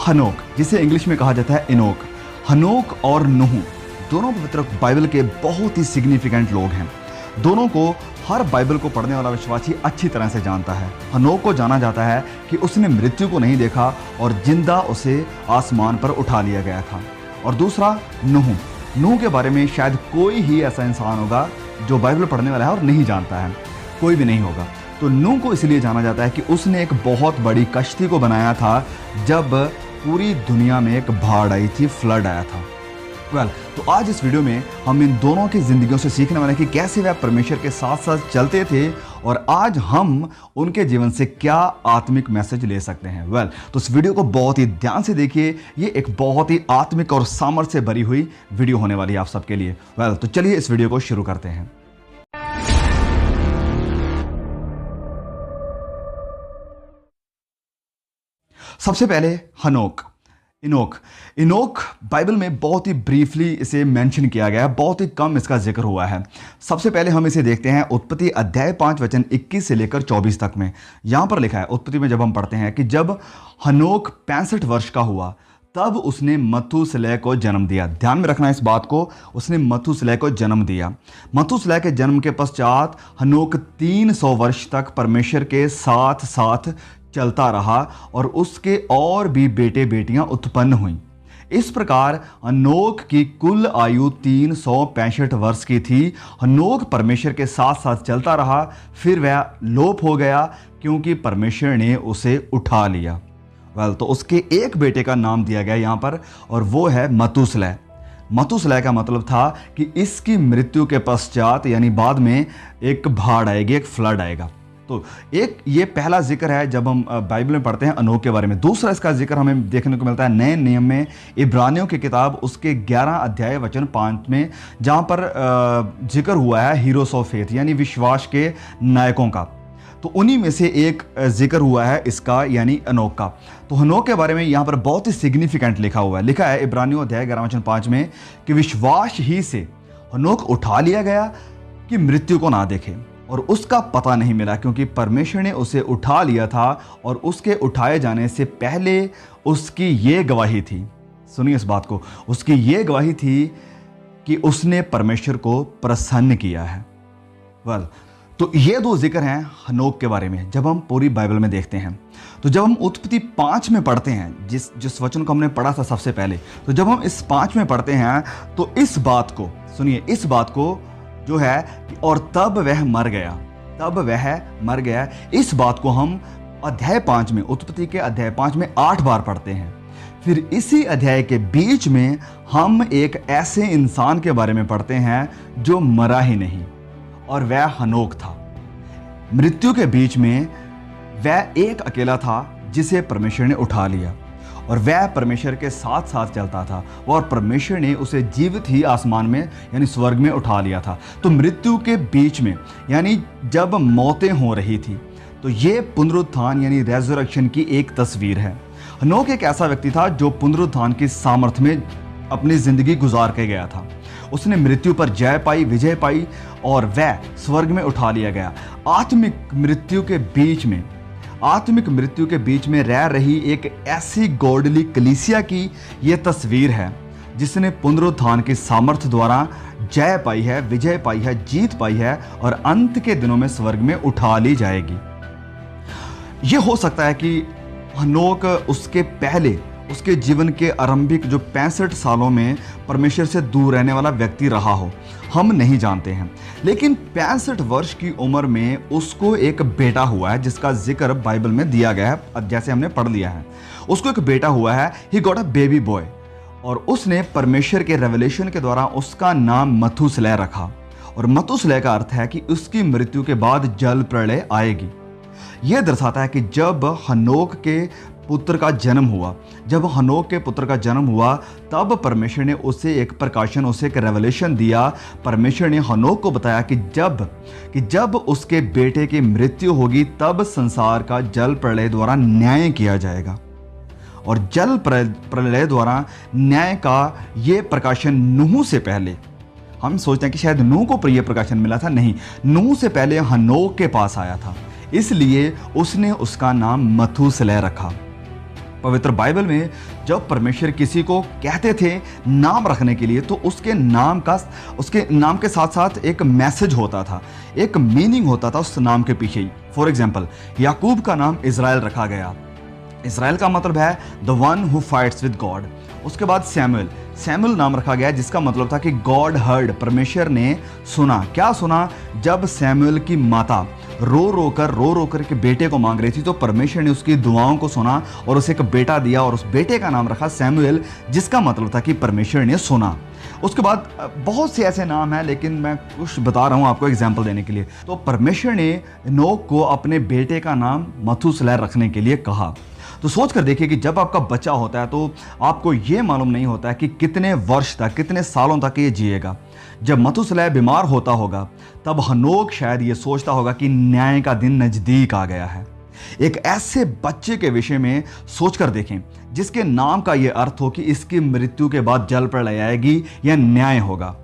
हनोक, जिसे इंग्लिश में कहा जाता है इनोक, हनोक और नूह दोनों पवित्र बाइबल के बहुत ही सिग्निफिकेंट लोग हैं। दोनों को हर बाइबल को पढ़ने वाला विश्वासी अच्छी तरह से जानता है। हनोक को जाना जाता है कि उसने मृत्यु को नहीं देखा और जिंदा उसे आसमान पर उठा लिया गया था। और दूसरा नूह के बारे में शायद कोई ही ऐसा इंसान होगा जो बाइबल पढ़ने वाला है और नहीं जानता है, कोई भी नहीं होगा। तो नूह को इसलिए जाना जाता है कि उसने एक बहुत बड़ी कश्ती को बनाया था जब पूरी दुनिया में एक बाढ़ आई थी, फ्लड आया था। तो आज इस वीडियो में हम इन दोनों की जिंदगियों से सीखने वाले हैं कि कैसे वह परमेश्वर के साथ साथ चलते थे और आज हम उनके जीवन से क्या आत्मिक मैसेज ले सकते हैं। तो इस वीडियो को बहुत ही ध्यान से देखिए, ये एक बहुत ही आत्मिक और सामर्थ्य से भरी हुई वीडियो होने वाली है आप सबके लिए। तो चलिए इस वीडियो को शुरू करते हैं। सबसे पहले इनोक बाइबल में बहुत ही ब्रीफली इसे मेंशन किया गया है, बहुत ही कम इसका जिक्र हुआ है। सबसे पहले हम इसे देखते हैं उत्पत्ति अध्याय 5 वचन 21 से लेकर 24 तक में। यहां पर लिखा है, उत्पत्ति में जब हम पढ़ते हैं कि जब हनोक 65 वर्ष का हुआ तब उसने मथूसलह को जन्म दिया। ध्यान में रखना इस बात को, उसने मथूसलह को जन्म दिया। मथूसलह के जन्म के पश्चात हनोक 300 वर्ष तक परमेश्वर के साथ साथ चलता रहा और उसके और भी बेटे बेटियां उत्पन्न हुईं। इस प्रकार हनोक की कुल आयु 365 वर्ष की थी। हनोक परमेश्वर के साथ साथ चलता रहा, फिर वह लोप हो गया क्योंकि परमेश्वर ने उसे उठा लिया। तो उसके एक बेटे का नाम दिया गया यहाँ पर और वो है मथूसलह। मथूसलह का मतलब था कि इसकी मृत्यु के पश्चात यानी बाद में एक बाढ़ आएगी, एक फ्लड आएगा। तो एक ये पहला जिक्र है जब हम बाइबल में पढ़ते हैं अनोक के बारे में। दूसरा इसका जिक्र हमें देखने को मिलता है नए नियम में, इब्रानियों की किताब उसके 11 अध्याय वचन 5 में, जहाँ पर जिक्र हुआ है हीरोज ऑफ फेथ यानी विश्वास के नायकों का। तो उन्हीं में से एक जिक्र हुआ है इसका यानी अनोक का। तो हनोक के बारे में यहाँ पर बहुत ही सिग्निफिकेंट लिखा हुआ है। लिखा है इब्रानियों अध्याय 11 वचन 5 में कि विश्वास ही से हनोक उठा लिया गया कि मृत्यु को ना देखे और उसका पता नहीं मिला क्योंकि परमेश्वर ने उसे उठा लिया था और उसके उठाए जाने से पहले उसकी ये गवाही थी, सुनिए इस बात को, उसकी ये गवाही थी कि उसने परमेश्वर को प्रसन्न किया है। तो ये दो जिक्र हैं हनोक के बारे में जब हम पूरी बाइबल में देखते हैं। तो जब हम उत्पत्ति 5 में पढ़ते हैं, जिस वचन को हमने पढ़ा था सबसे पहले, तो जब हम इस 5 में पढ़ते हैं तो इस बात को सुनिए, इस बात को जो है और तब वह मर गया, इस बात को हम अध्याय 5 में, उत्पत्ति के अध्याय 5 में 8 बार पढ़ते हैं। फिर इसी अध्याय के बीच में हम एक ऐसे इंसान के बारे में पढ़ते हैं जो मरा ही नहीं और वह हनोक था। मृत्यु के बीच में वह एक अकेला था जिसे परमेश्वर ने उठा लिया और वह परमेश्वर के साथ साथ चलता था और परमेश्वर ने उसे जीवित ही आसमान में यानी स्वर्ग में उठा लिया था। तो मृत्यु के बीच में यानी जब मौतें हो रही थी, तो ये पुनरुत्थान यानी रेजरेक्शन की एक तस्वीर है। हनोक एक ऐसा व्यक्ति था जो पुनरुत्थान की सामर्थ्य में अपनी जिंदगी गुजार के गया था। उसने मृत्यु पर विजय पाई और वह स्वर्ग में उठा लिया गया। आत्मिक मृत्यु के बीच में रह रही एक ऐसी गॉडली कलीसिया की यह तस्वीर है जिसने पुनरुत्थान की सामर्थ्य द्वारा जय पाई है, विजय पाई है, जीत पाई है और अंत के दिनों में स्वर्ग में उठा ली जाएगी। यह हो सकता है कि हनोक उसके पहले उसके जीवन के आरंभिक जो 65 सालों में परमेश्वर से दूर रहने वाला व्यक्ति रहा हो, हम नहीं जानते हैं। लेकिन 65 वर्ष की उम्र में उसको एक बेटा हुआ है जिसका जिक्र बाइबल में दिया गया है, जैसे हमने पढ़ लिया है। उसको एक बेटा हुआ है, he got a baby boy, और उसने परमेश्वर के रेवलेशन के द्वारा उसका नाम मथूसलह रखा। और मथूसलह का अर्थ है कि उसकी मृत्यु के बाद जल प्रलय आएगी। यह दर्शाता है कि जब हनोक के पुत्र का जन्म हुआ तब परमेश्वर ने उसे एक प्रकाशन, उसे एक रेवलेशन दिया। परमेश्वर ने हनोक को बताया कि जब उसके बेटे की मृत्यु होगी तब संसार का जल प्रलय द्वारा न्याय किया जाएगा। और जल प्रलय द्वारा न्याय का ये प्रकाशन नूह से पहले, हम सोचते हैं कि शायद नूह को प्रिय प्रकाशन मिला था, नहीं, नूह से पहले हनोक के पास आया था, इसलिए उसने उसका नाम मथूसलह रखा। पवित्र बाइबल में जब परमेश्वर किसी को कहते थे नाम रखने के लिए, तो उसके नाम के साथ साथ एक मैसेज होता था, एक मीनिंग होता था उस नाम के पीछे ही। फॉर एग्जाम्पल, याकूब का नाम इज़राइल रखा गया। इज़राइल का मतलब है the one who fights with God. उसके बाद सैमुअल नाम रखा गया, जिसका मतलब था कि गॉड हर्ड, परमेश्वर ने सुना। क्या सुना? जब सैमुअल की माता रो रो कर के बेटे को मांग रही थी, तो परमेश्वर ने उसकी दुआओं को सुना और उसे एक बेटा दिया, और उस बेटे का नाम रखा सैमुअल, जिसका मतलब था कि परमेश्वर ने सुना। उसके बाद बहुत से ऐसे नाम हैं, लेकिन मैं कुछ बता रहा हूँ आपको एग्जाम्पल देने के लिए। तो परमेश्वर ने एनोक को अपने बेटे का नाम मथुसेलह रखने के लिए कहा। तो सोच कर देखिए कि जब आपका बच्चा होता है तो आपको ये मालूम नहीं होता है कि कितने वर्ष तक, कितने सालों तक ये जिएगा। जब मथुसेलह बीमार होता होगा, तब हनोक शायद ये सोचता होगा कि न्याय का दिन नज़दीक आ गया है। एक ऐसे बच्चे के विषय में सोचकर देखें जिसके नाम का ये अर्थ हो कि इसकी मृत्यु के बाद जल प्रलय आएगी या न्याय होगा।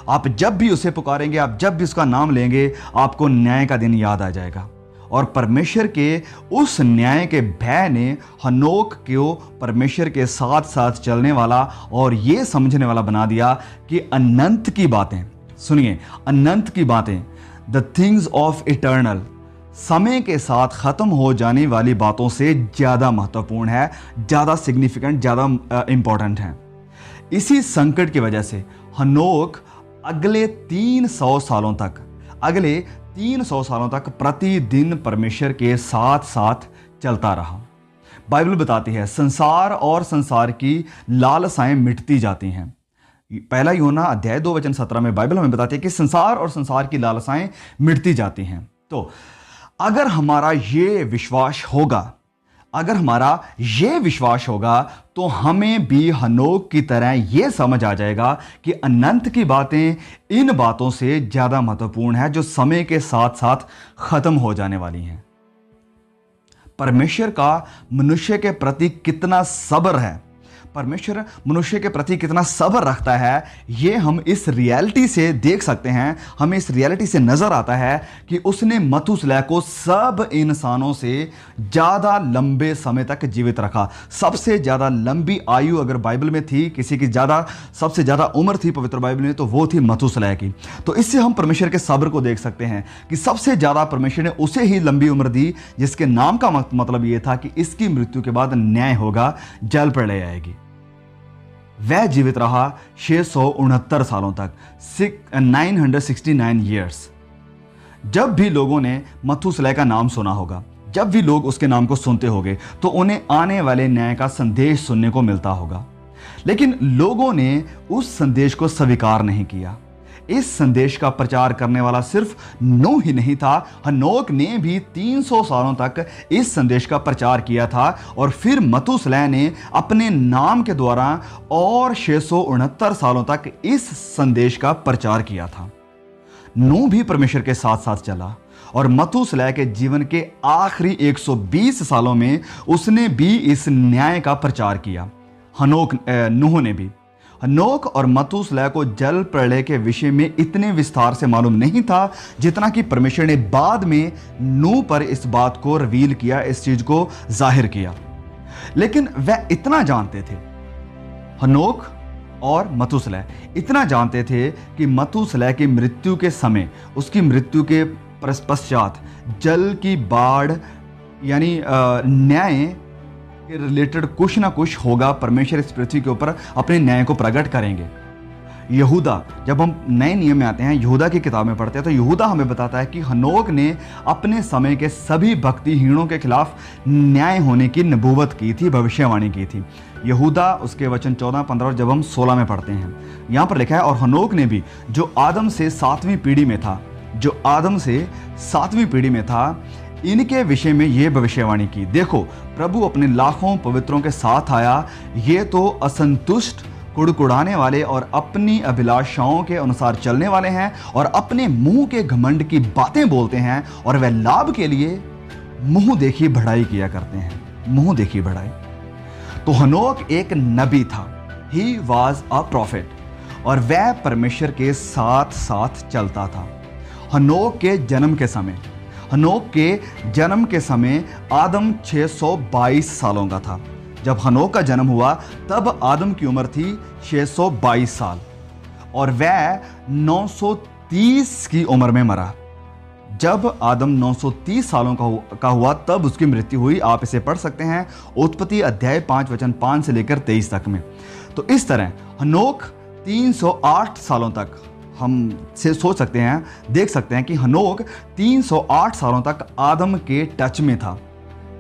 आप जब भी उसे पुकारेंगे, आप जब भी उसका नाम लेंगे, आपको न्याय का दिन याद आ जाएगा। और परमेश्वर के उस न्याय के भय ने हनोक को परमेश्वर के साथ साथ चलने वाला और ये समझने वाला बना दिया कि अनंत की बातें, सुनिए, अनंत की बातें, द थिंग्स ऑफ इटर्नल, समय के साथ खत्म हो जाने वाली बातों से ज़्यादा महत्वपूर्ण है, ज़्यादा सिग्निफिकेंट, ज़्यादा इंपॉर्टेंट है। इसी संकट की वजह से हनोक अगले 300 सालों तक प्रतिदिन परमेश्वर के साथ साथ चलता रहा। बाइबल बताती है संसार और संसार की लालसाएं मिटती जाती हैं। पहला यूहन्ना अध्याय 2:17 में बाइबल हमें बताती है कि संसार और संसार की लालसाएं मिटती जाती हैं। तो अगर हमारा ये विश्वास होगा, तो हमें भी हनोक की तरह ये समझ आ जाएगा कि अनंत की बातें इन बातों से ज़्यादा महत्वपूर्ण है जो समय के साथ साथ ख़त्म हो जाने वाली हैं। परमेश्वर का मनुष्य के प्रति कितना सब्र है, परमेश्वर मनुष्य के प्रति कितना सब्र रखता है, ये हम इस रियलिटी से देख सकते हैं। हमें इस रियलिटी से नज़र आता है कि उसने मथुसेलह को सब इंसानों से ज़्यादा लंबे समय तक जीवित रखा। सबसे ज़्यादा लंबी आयु अगर बाइबल में थी, किसी की सबसे ज़्यादा उम्र थी पवित्र बाइबल में, तो वो थी मथुसेलह की। तो इससे हम परमेश्वर के सब्र को देख सकते हैं कि सबसे ज़्यादा परमेश्वर ने उसे ही लंबी उम्र दी जिसके नाम का मतलब ये था कि इसकी मृत्यु के बाद न्याय होगा, जल प्रलय आएगी। वह जीवित रहा 669 सालों तक, 969 ईयर्स। जब भी लोगों ने मथुसेलह का नाम सुना होगा, जब भी लोग उसके नाम को सुनते होंगे, तो उन्हें आने वाले न्याय का संदेश सुनने को मिलता होगा। लेकिन लोगों ने उस संदेश को स्वीकार नहीं किया। इस संदेश का प्रचार करने वाला सिर्फ नूह ही नहीं था, हनोक ने भी 300 सालों तक इस संदेश का प्रचार किया था। और फिर मथुसेलह ने अपने नाम के द्वारा और 669 सालों तक इस संदेश का प्रचार किया था। नूह भी परमेश्वर के साथ साथ चला और मथुसेलह के जीवन के आखिरी 120 सालों में उसने भी इस न्याय का प्रचार किया। नूह ने भी। हनोक और मथुसेलह को जल प्रलय के विषय में इतने विस्तार से मालूम नहीं था जितना कि परमेश्वर ने बाद में नूह पर इस बात को रिवील किया, इस चीज को जाहिर किया। लेकिन वह इतना जानते थे, हनोक और मथुसेलह इतना जानते थे कि मथुसेलह की मृत्यु के समय, उसकी मृत्यु के पश्चात जल की बाढ़ यानी न्याय के रिलेटेड कुछ ना कुछ होगा। परमेश्वर इस पृथ्वी के ऊपर अपने न्याय को प्रकट करेंगे। यहूदा, जब हम नए नियम में आते हैं, यहूदा की किताब में पढ़ते हैं, तो यहूदा हमें बताता है कि हनोक ने अपने समय के सभी भक्तिहीनों के खिलाफ न्याय होने की नबूवत की थी, भविष्यवाणी की थी। यहूदा उसके वचन 14, 15 और जब हम 16 में पढ़ते हैं, यहाँ पर लिखा है, और हनोक ने भी जो आदम से 7वीं पीढ़ी में था, इनके विषय में यह भविष्यवाणी की, देखो प्रभु अपने लाखों पवित्रों के साथ आया, ये तो असंतुष्ट, कुड़कुड़ाने वाले और अपनी अभिलाषाओं के अनुसार चलने वाले हैं और अपने मुंह के घमंड की बातें बोलते हैं, और वह लाभ के लिए मुंह देखी बढ़ाई किया करते हैं। मुंह देखी बढ़ाई। तो हनोक एक नबी था, ही वॉज अ प्रॉफिट, और वह परमेश्वर के साथ साथ चलता था। हनोक के जन्म के समय आदम 622 सालों का था जब हनोक का जन्म हुआ तब आदम की उम्र थी 622 साल और वह 930 की उम्र में मरा। जब आदम 930 सालों का हुआ तब उसकी मृत्यु हुई। आप इसे पढ़ सकते हैं उत्पत्ति अध्याय 5 वचन 5 से लेकर 23 तक में। तो इस तरह हनोक 308 सालों तक हम से सोच सकते हैं, देख सकते हैं कि हनोक 308 सालों तक आदम के टच में था।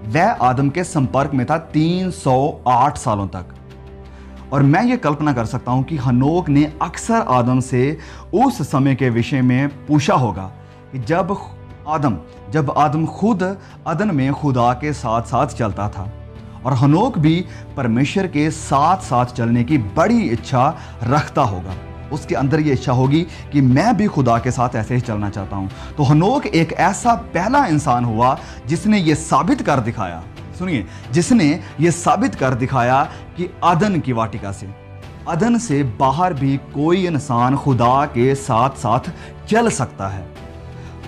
वह आदम के संपर्क में था 308 सालों तक। और मैं ये कल्पना कर सकता हूं कि हनोक ने अक्सर आदम से उस समय के विषय में पूछा होगा कि जब आदम खुद अदन में खुदा के साथ साथ चलता था और हनोक भी परमेश्वर के साथ साथ चलने की बड़ी इच्छा रखता होगा। उसके अंदर ये इच्छा होगी कि मैं भी खुदा के साथ ऐसे ही चलना चाहता हूं। तो हनोक एक ऐसा पहला इंसान हुआ जिसने ये साबित कर दिखाया, सुनिए, जिसने ये साबित कर दिखाया कि अदन की वाटिका से, अदन से बाहर भी कोई इंसान खुदा के साथ साथ चल सकता है।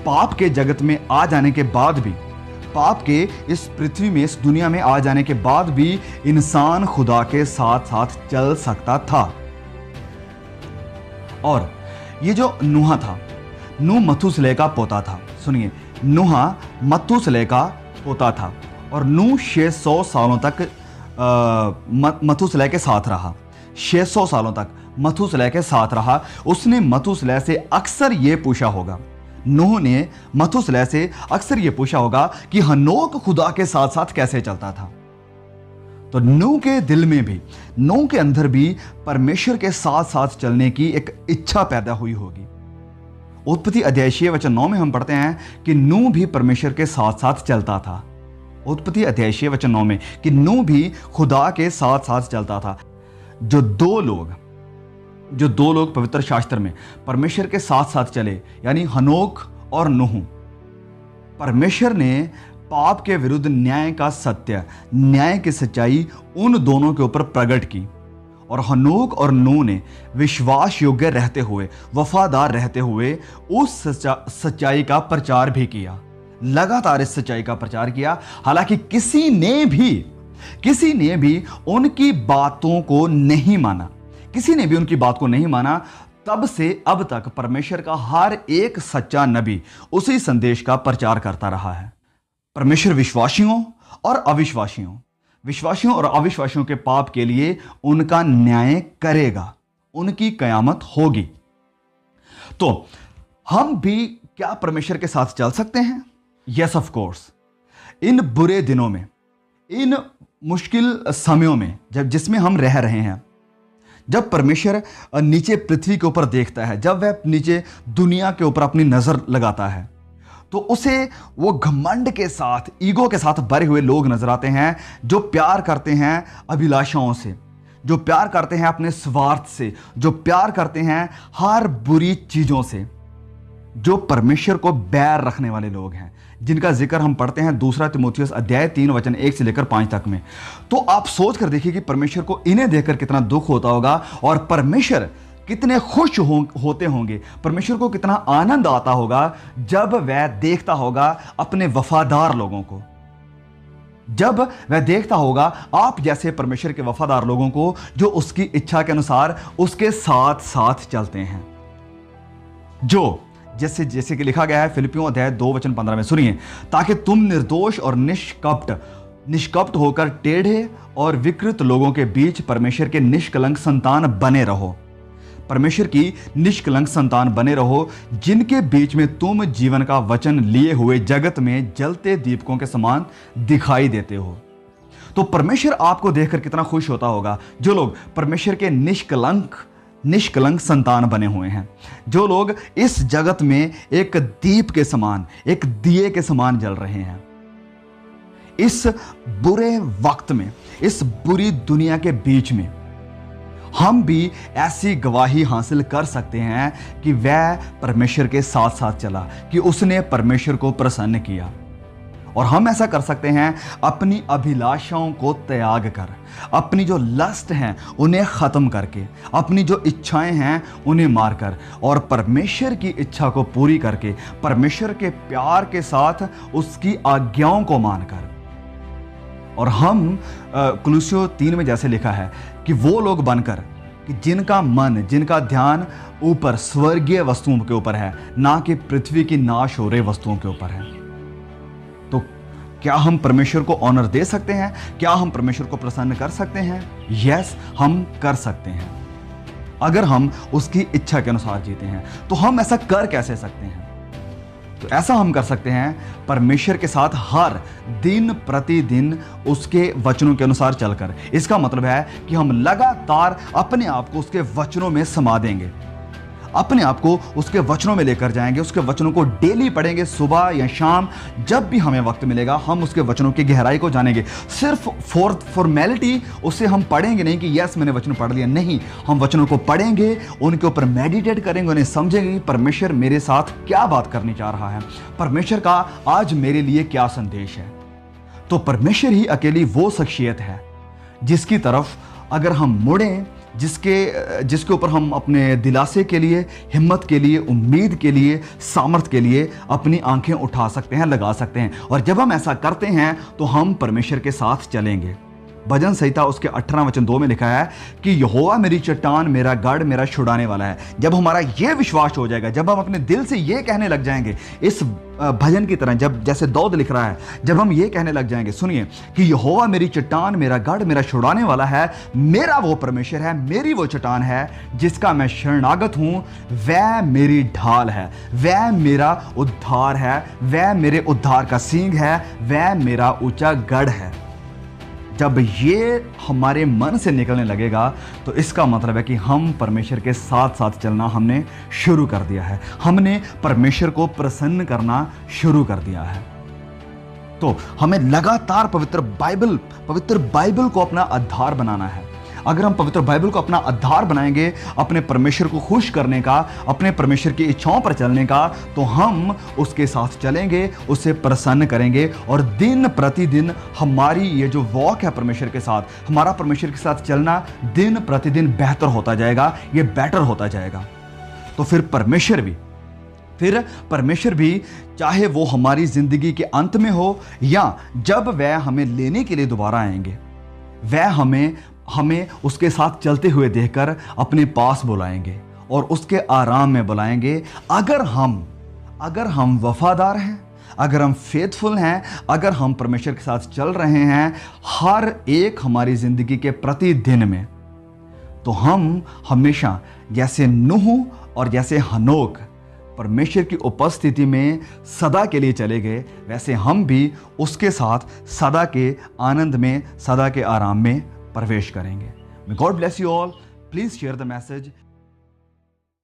पाप के जगत में आ जाने के बाद भी, पाप के इस पृथ्वी में, इस दुनिया में आ जाने के बाद भी इंसान खुदा के साथ साथ चल सकता था। और ये जो नूह था, नूह मथुसलह का पोता था। सुनिए, नूह मथुसलह का पोता था और नूह 600 सालों तक मथुसलह के साथ रहा। 600 सालों तक मथुसलह के साथ रहा। उसने मथुसलह से अक्सर ये पूछा होगा, नूह ने मथुसलह से अक्सर ये पूछा होगा कि हनोक खुदा के साथ साथ कैसे चलता था। तो नूह के दिल में भी, नूह के अंदर भी परमेश्वर के साथ साथ चलने की एक इच्छा पैदा हुई होगी। उत्पत्ति अध्याय 6 वचन 9 में हम पढ़ते हैं कि नूह भी परमेश्वर के साथ साथ चलता था। उत्पत्ति अध्याय 6 वचन 9 में कि नूह भी खुदा के साथ साथ चलता था। जो दो लोग पवित्र शास्त्र में परमेश्वर के साथ साथ चले, यानी हनोक और नूह, परमेश्वर ने पाप के विरुद्ध न्याय का सत्य, न्याय की सच्चाई उन दोनों के ऊपर प्रकट की। और हनोक और नूह ने विश्वास योग्य रहते हुए, वफादार रहते हुए उस सच्चाई का प्रचार भी किया, लगातार इस सच्चाई का प्रचार किया। हालांकि किसी ने भी उनकी बातों को नहीं माना, किसी ने भी उनकी बात को नहीं माना। तब से अब तक परमेश्वर का हर एक सच्चा नबी उसी संदेश का प्रचार करता रहा है। परमेश्वर विश्वासियों और अविश्वासियों के पाप के लिए उनका न्याय करेगा, उनकी कयामत होगी। तो हम भी क्या परमेश्वर के साथ चल सकते हैं? Yes of course. इन बुरे दिनों में, इन मुश्किल समयों में जिसमें हम रह रहे हैं, जब परमेश्वर नीचे पृथ्वी के ऊपर देखता है, जब वह नीचे दुनिया के ऊपर अपनी नजर लगाता है, तो उसे वो घमंड के साथ, ईगो के साथ भरे हुए लोग नजर आते हैं, जो प्यार करते हैं अभिलाषाओं से, जो प्यार करते हैं अपने स्वार्थ से, जो प्यार करते हैं हर बुरी चीजों से, जो परमेश्वर को बैर रखने वाले लोग हैं, जिनका जिक्र हम पढ़ते हैं 2 तिमोथियुस अध्याय 3 वचन 1 से लेकर 5 तक में। तो आप सोच कर देखिए कि परमेश्वर को इन्हें देखकर कितना दुख होता होगा और परमेश्वर कितने खुश होते होंगे, परमेश्वर को कितना आनंद आता होगा जब वह देखता होगा अपने वफादार लोगों को, जब वह देखता होगा आप जैसे परमेश्वर के वफादार लोगों को, जो उसकी इच्छा के अनुसार उसके साथ साथ चलते हैं। जो जैसे कि लिखा गया है फिलिपियों अध्याय 2 वचन 15 में, सुनिए, ताकि तुम निर्दोष और निष्कपट होकर टेढ़े और विकृत लोगों के बीच परमेश्वर के निष्कलंक संतान बने रहो, परमेश्वर की निष्कलंक संतान बने रहो, जिनके बीच में तुम जीवन का वचन लिए हुए जगत में जलते दीपकों के समान दिखाई देते हो। तो परमेश्वर आपको देखकर कितना खुश होता होगा, जो लोग परमेश्वर के निष्कलंक संतान बने हुए हैं, जो लोग इस जगत में एक दीप के समान, एक दिए के समान जल रहे हैं। इस बुरे वक्त में, इस बुरी दुनिया के बीच में हम भी ऐसी गवाही हासिल कर सकते हैं कि वह परमेश्वर के साथ साथ चला, कि उसने परमेश्वर को प्रसन्न किया। और हम ऐसा कर सकते हैं अपनी अभिलाषाओं को त्याग कर, अपनी जो लस्ट हैं उन्हें ख़त्म करके, अपनी जो इच्छाएं हैं उन्हें मारकर, और परमेश्वर की इच्छा को पूरी करके, परमेश्वर के प्यार के साथ उसकी आज्ञाओं को मानकर, और हम कुलुस्सियों 3 में जैसे लिखा है कि वो लोग बनकर कि जिनका मन, जिनका ध्यान ऊपर स्वर्गीय वस्तुओं के ऊपर है, ना कि पृथ्वी की नाश हो रही वस्तुओं के ऊपर है। तो क्या हम परमेश्वर को ऑनर दे सकते हैं? क्या हम परमेश्वर को प्रसन्न कर सकते हैं? यस, हम कर सकते हैं अगर हम उसकी इच्छा के अनुसार जीते हैं। तो हम ऐसा कर कैसे सकते हैं? तो ऐसा हम कर सकते हैं परमेश्वर के साथ हर दिन प्रतिदिन उसके वचनों के अनुसार चलकर। इसका मतलब है कि हम लगातार अपने आप को उसके वचनों में समा देंगे, अपने आप को उसके वचनों में लेकर जाएंगे, उसके वचनों को डेली पढ़ेंगे, सुबह या शाम जब भी हमें वक्त मिलेगा हम उसके वचनों की गहराई को जानेंगे। सिर्फ फॉर्मेलिटी उससे हम पढ़ेंगे नहीं कि यस मैंने वचन पढ़ लिया, नहीं, हम वचनों को पढ़ेंगे, उनके ऊपर मेडिटेट करेंगे, उन्हें समझेंगे कि परमेश्वर मेरे साथ क्या बात करनी चाह रहा है, परमेश्वर का आज मेरे लिए क्या संदेश है। तो परमेश्वर ही अकेली वो शख्सियत है जिसकी तरफ अगर हम मुड़ें, जिसके ऊपर हम अपने दिलासे के लिए, हिम्मत के लिए, उम्मीद के लिए, सामर्थ्य के लिए अपनी आंखें उठा सकते हैं, लगा सकते हैं। और जब हम ऐसा करते हैं तो हम परमेश्वर के साथ चलेंगे। भजन संहिता उसके 18 वचन 2 में लिखा है कि यहोवा मेरी चट्टान, मेरा गढ़, मेरा छुड़ाने वाला है। जब हमारा ये विश्वास हो जाएगा, जब हम अपने दिल से ये कहने लग जाएंगे, इस भजन की तरह, जब जैसे दाऊद लिख रहा है, जब हम ये कहने लग जाएंगे, सुनिए, कि यहोवा मेरी चट्टान, मेरा गढ़, मेरा छुड़ाने वाला है, मेरा वो परमेश्वर है, मेरी वो चट्टान है जिसका मैं शरणागत हूं, वह मेरी ढाल है, वह मेरा उद्धार है, वह मेरे उद्धार का सींग है, वह मेरा ऊंचा गढ़ है। जब ये हमारे मन से निकलने लगेगा तो इसका मतलब है कि हम परमेश्वर के साथ साथ चलना हमने शुरू कर दिया है, हमने परमेश्वर को प्रसन्न करना शुरू कर दिया है। तो हमें लगातार पवित्र बाइबल को अपना आधार बनाना है। अगर हम पवित्र बाइबल को अपना आधार बनाएंगे अपने परमेश्वर को खुश करने का, अपने परमेश्वर की इच्छाओं पर चलने का, तो हम उसके साथ चलेंगे, उसे प्रसन्न करेंगे और दिन प्रतिदिन हमारी ये जो वॉक है परमेश्वर के साथ, हमारा परमेश्वर के साथ चलना दिन प्रतिदिन बेहतर होता जाएगा, ये बेटर होता जाएगा। तो फिर परमेश्वर भी चाहे वो हमारी जिंदगी के अंत में हो या जब वह हमें लेने के लिए दोबारा आएंगे, वह हमें उसके साथ चलते हुए देखकर अपने पास बुलाएंगे और उसके आराम में बुलाएंगे। अगर हम वफादार हैं, अगर हम फेथफुल हैं, अगर हम परमेश्वर के साथ चल रहे हैं हर एक हमारी जिंदगी के प्रतिदिन में, तो हम हमेशा जैसे नूह और जैसे हनोक परमेश्वर की उपस्थिति में सदा के लिए चले गए, वैसे हम भी उसके साथ सदा के आनंद में, सदा के आराम में प्रवेश करेंगे। May God bless you all. Please share the message.